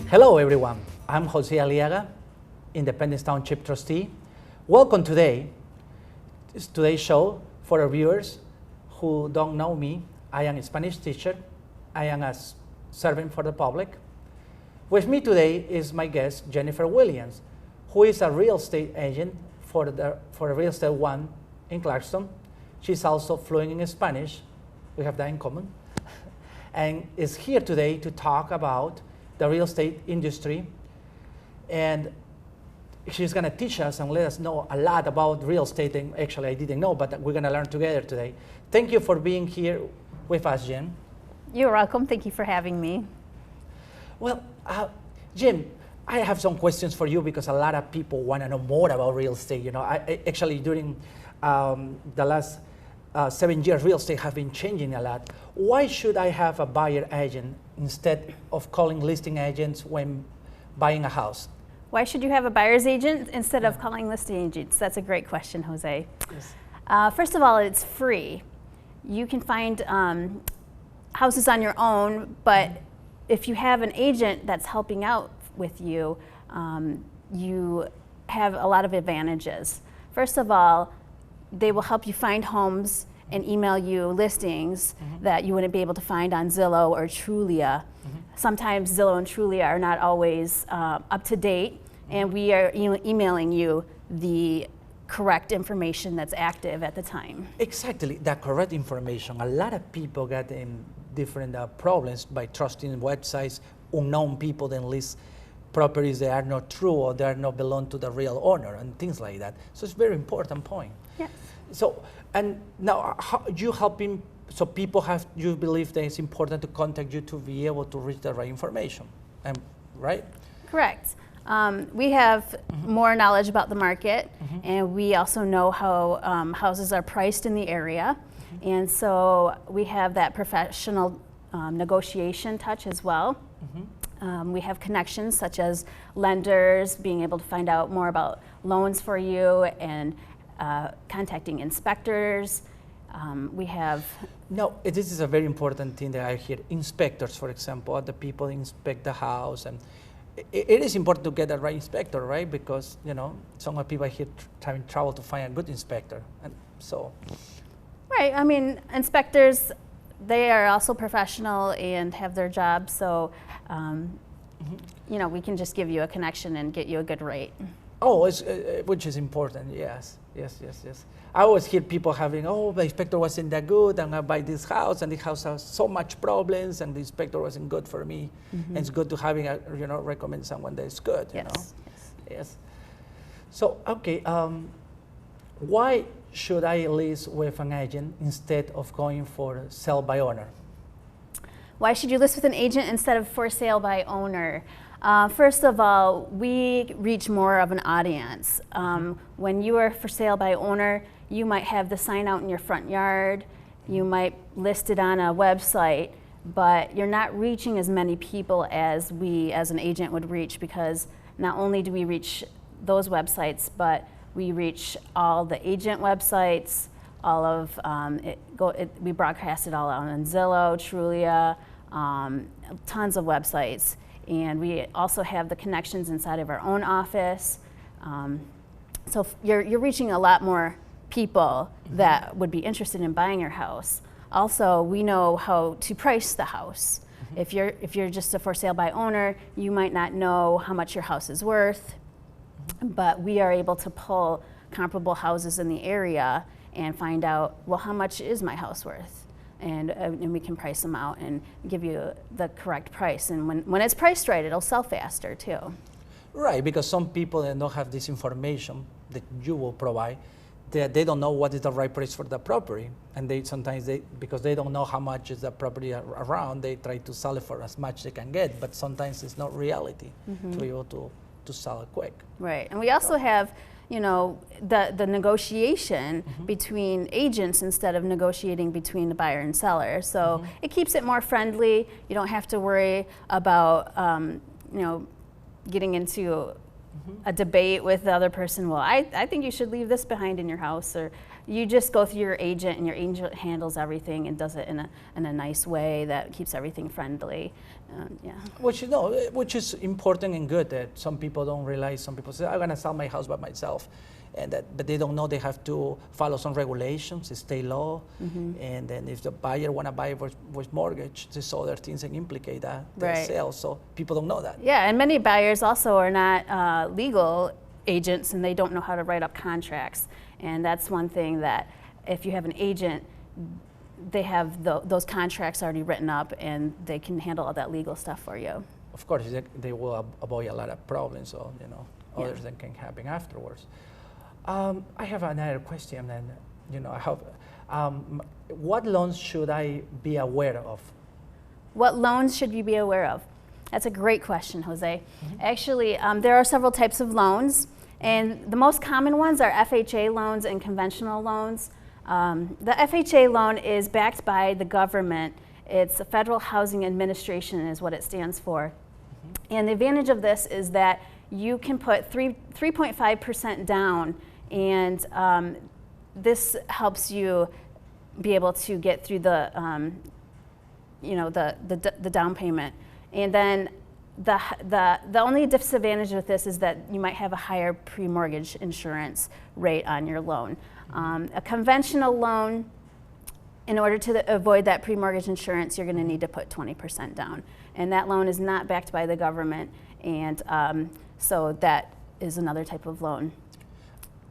Hello everyone, I'm Jose Aliaga, Independence Township trustee. Welcome today's show. For our viewers who don't know me, I am a Spanish teacher. I am a servant for the public. With me today is my guest, Jennifer Williams, who is a real estate agent for Real Estate One in Clarkston. She's also fluent in Spanish. We have that in common. And is here today to talk about the real estate industry. And she's gonna teach us and let us know a lot about real estate. And actually, I didn't know, but we're gonna learn together today. Thank you for being here with us, Jen. You're welcome. Thank you for having me. Well, Jen, I have some questions for you because a lot of people want to know more about real estate. You know, I actually during the last 7 years, real estate have been changing a lot. Why should I have a buyer agent instead of calling listing agents when buying a house? Why should you have a buyer's agent instead of calling listing agents? That's a great question, Jose. Yes. First of all, it's free. You can find houses on your own, but if you have an agent that's helping out with you, you have a lot of advantages. First of all, they will help you find homes and email you listings that you wouldn't be able to find on Zillow or Trulia. Sometimes Zillow and Trulia are not always up to date, and we are emailing you the correct information that's active at the time. Exactly, the correct information. A lot of people get in different problems by trusting websites, unknown people then list properties that are not true or they are not belong to the real owner and things like that. So it's a very important point. Yes. So, and now how you helping, so people have, you believe that it's important to contact you to be able to reach the right information, right? Correct. We have more knowledge about the market, and we also know how houses are priced in the area. And so we have that professional negotiation touch as well. We have connections such as lenders, being able to find out more about loans for you, and contacting inspectors. We have... No, this is a very important thing that I hear. Inspectors, for example, the people inspect the house, and it is important to get the right inspector, right? Because, you know, some people here having trouble to find a good inspector, and so... Right, I mean, inspectors, they are also professional and have their job, so you know, we can just give you a connection and get you a good rate. Oh, which is important, yes. I always hear people having, oh, the inspector wasn't that good, and I buy this house, and the house has so much problems, and the inspector wasn't good for me. And it's good to having, recommend someone that is good, you know? Yes. So, okay, why should I list with an agent instead of going for sale by owner? Why should you list with an agent instead of for sale by owner? First of all, we reach more of an audience. When you are for sale by owner, you might have the sign out in your front yard, you might list it on a website, but you're not reaching as many people as we as an agent would reach, because not only do we reach those websites, but we reach all the agent websites, all of we broadcast it all out on Zillow, Trulia, tons of websites. And we also have the connections inside of our own office. So you're reaching a lot more people that would be interested in buying your house. Also, we know how to price the house. If you're just a for sale by owner, you might not know how much your house is worth, but we are able to pull comparable houses in the area and find out, well, how much is my house worth? And we can price them out and give you the correct price. And when it's priced right, it'll sell faster too. Right, because some people that don't have this information that you will provide, they don't know what is the right price for the property. And sometimes because they don't know how much is the property around, they try to sell it for as much they can get, but sometimes it's not reality to be able to sell it quick. Right, and we also have, you know, the negotiation between agents instead of negotiating between the buyer and seller. So it keeps it more friendly. You don't have to worry about, you know, getting into a debate with the other person. Well, I think you should leave this behind in your house, or you just go through your agent, and your agent handles everything and does it in a nice way that keeps everything friendly. Yeah. Which, which is important and good that some people don't realize. Some people say, I'm going to sell my house by myself. But they don't know they have to follow some regulations, state law, and then if the buyer want to buy with mortgage, there's other things that implicate that sale. So people don't know that. Yeah, and many buyers also are not legal agents, and they don't know how to write up contracts. And that's one thing that if you have an agent, they have those contracts already written up, and they can handle all that legal stuff for you. Of course, they will avoid a lot of problems, so others that can happen afterwards. I have another question, and I hope. What loans should I be aware of? What loans should you be aware of? That's a great question, Jose. Actually, there are several types of loans, and the most common ones are FHA loans and conventional loans. The FHA loan is backed by the government. It's the Federal Housing Administration is what it stands for. And the advantage of this is that you can put 3.5% down, and this helps you be able to get through the down payment. And then the only disadvantage with this is that you might have a higher pre-mortgage insurance rate on your loan. A conventional loan, in order to avoid that pre-mortgage insurance, you're going to need to put 20% down. And that loan is not backed by the government, and so that is another type of loan.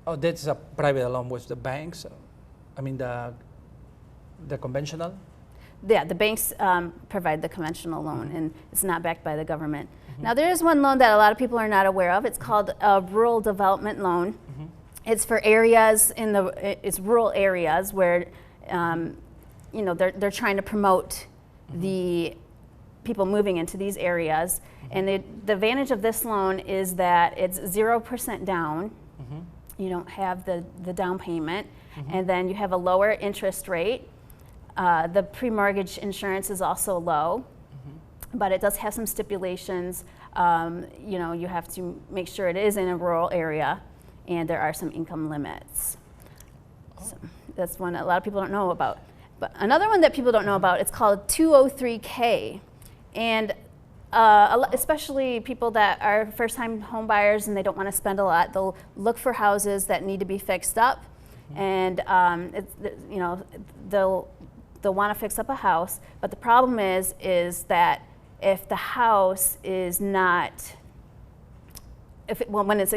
Oh, that's a private loan with the banks? I mean the conventional? Yeah, the banks provide the conventional loan, and it's not backed by the government. Now, there is one loan that a lot of people are not aware of. It's called a rural development loan. It's for areas it's rural areas where they're trying to promote the people moving into these areas. And the advantage of this loan is that it's 0% down. You don't have the down payment, and then you have a lower interest rate. The pre-mortgage insurance is also low, but it does have some stipulations. You have to make sure it is in a rural area, and there are some income limits. So that's one that a lot of people don't know about. But another one that people don't know about, it's called 203K. And especially people that are first-time home buyers and they don't want to spend a lot, they'll look for houses that need to be fixed up, and they'll want to fix up a house. But the problem is that if the house is not, when it's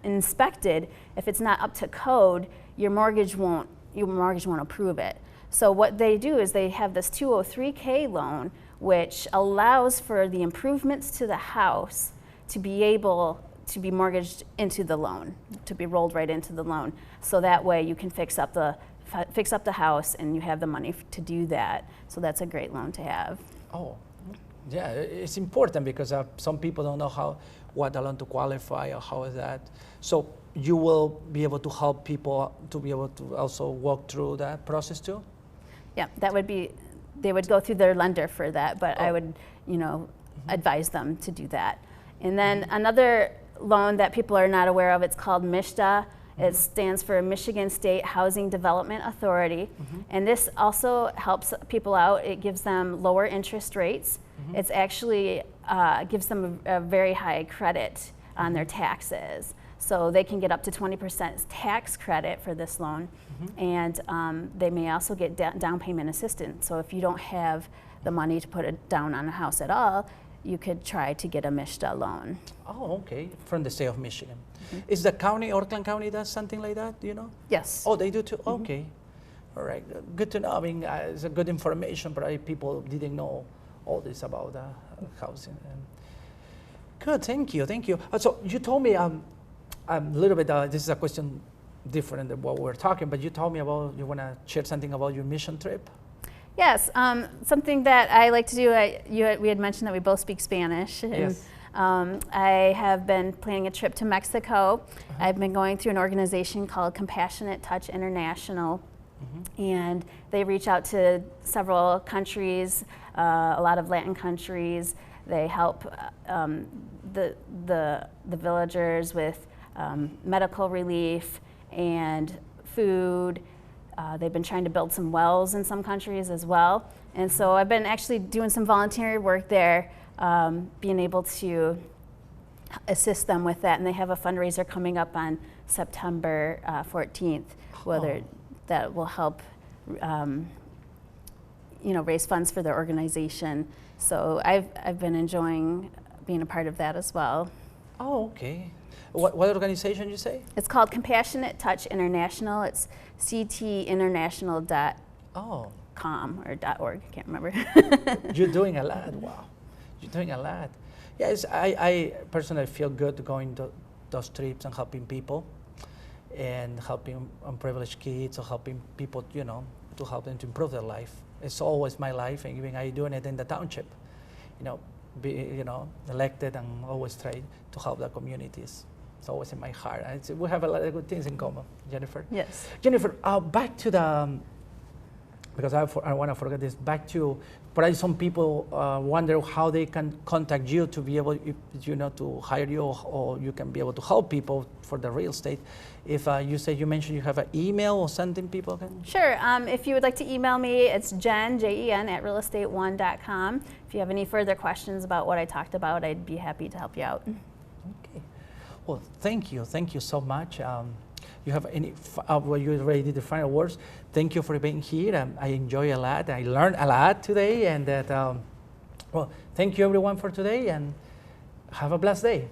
inspected, if it's not up to code, your mortgage won't approve it. So what they do is they have this 203K loan, which allows for the improvements to the house to be able to be mortgaged into the loan, to be rolled right into the loan. So that way you can fix up the house, and you have the money to do that. So that's a great loan to have. Oh, yeah, it's important because some people don't know what loan to qualify or how is that. So you will be able to help people to be able to also walk through that process too? Yeah, they would go through their lender for that, but I would, advise them to do that. And then another loan that people are not aware of, it's called MSHDA. It stands for Michigan State Housing Development Authority. And this also helps people out. It gives them lower interest rates. It's actually gives them a very high credit on their taxes. So they can get up to 20% tax credit for this loan. And they may also get down payment assistance. So if you don't have the money to put it down on a house at all, you could try to get a MSHDA loan. Oh, okay, from the state of Michigan. Is the county, Oakland County, does something like that, do you know? Yes. Oh, they do too? Okay. All right, good to know. I mean, it's a good information, but people didn't know all this about housing. Good, thank you. So you told me a little bit, this is a question different than what we're talking, but you told me about, you want to share something about your mission trip? Yes, something that I like to do, we had mentioned that we both speak Spanish. And, yes. I have been planning a trip to Mexico. I've been going through an organization called Compassionate Touch International, and they reach out to several countries, a lot of Latin countries. They help the villagers with medical relief and food, They've been trying to build some wells in some countries as well. And so I've been actually doing some voluntary work there, being able to assist them with that. And they have a fundraiser coming up on September 14th, whether that will help raise funds for their organization. So I've been enjoying being a part of that as well. Oh, okay. What organization you say? It's called Compassionate Touch International. It's ctinternational.com or .org. I can't remember. You're doing a lot. Wow, you're doing a lot. Yes, I personally feel good going to those trips and helping people, and helping unprivileged kids, or helping people, to help them to improve their life. It's always my life, and even I doing it in the township. Be elected, and always try to help the communities. It's always in my heart. We have a lot of good things in common, Jennifer. Yes. Jennifer, back to the, because I want to forget this, back to, probably some people wonder how they can contact you to be able, to hire you, or you can be able to help people for the real estate. If you mentioned you have an email or something people can? Sure. If you would like to email me, it's Jen, Jen, @realestate1.com. If you have any further questions about what I talked about, I'd be happy to help you out. Okay. Well, thank you so much. You have any, well, you already did the final words. Thank you for being here. I enjoy a lot. I learned a lot today, and that, well, thank you everyone for today, and have a blessed day.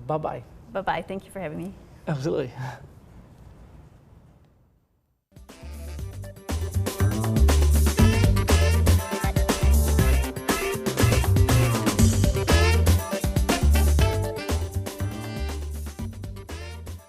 Bye-bye. Bye-bye. Thank you for having me. Absolutely.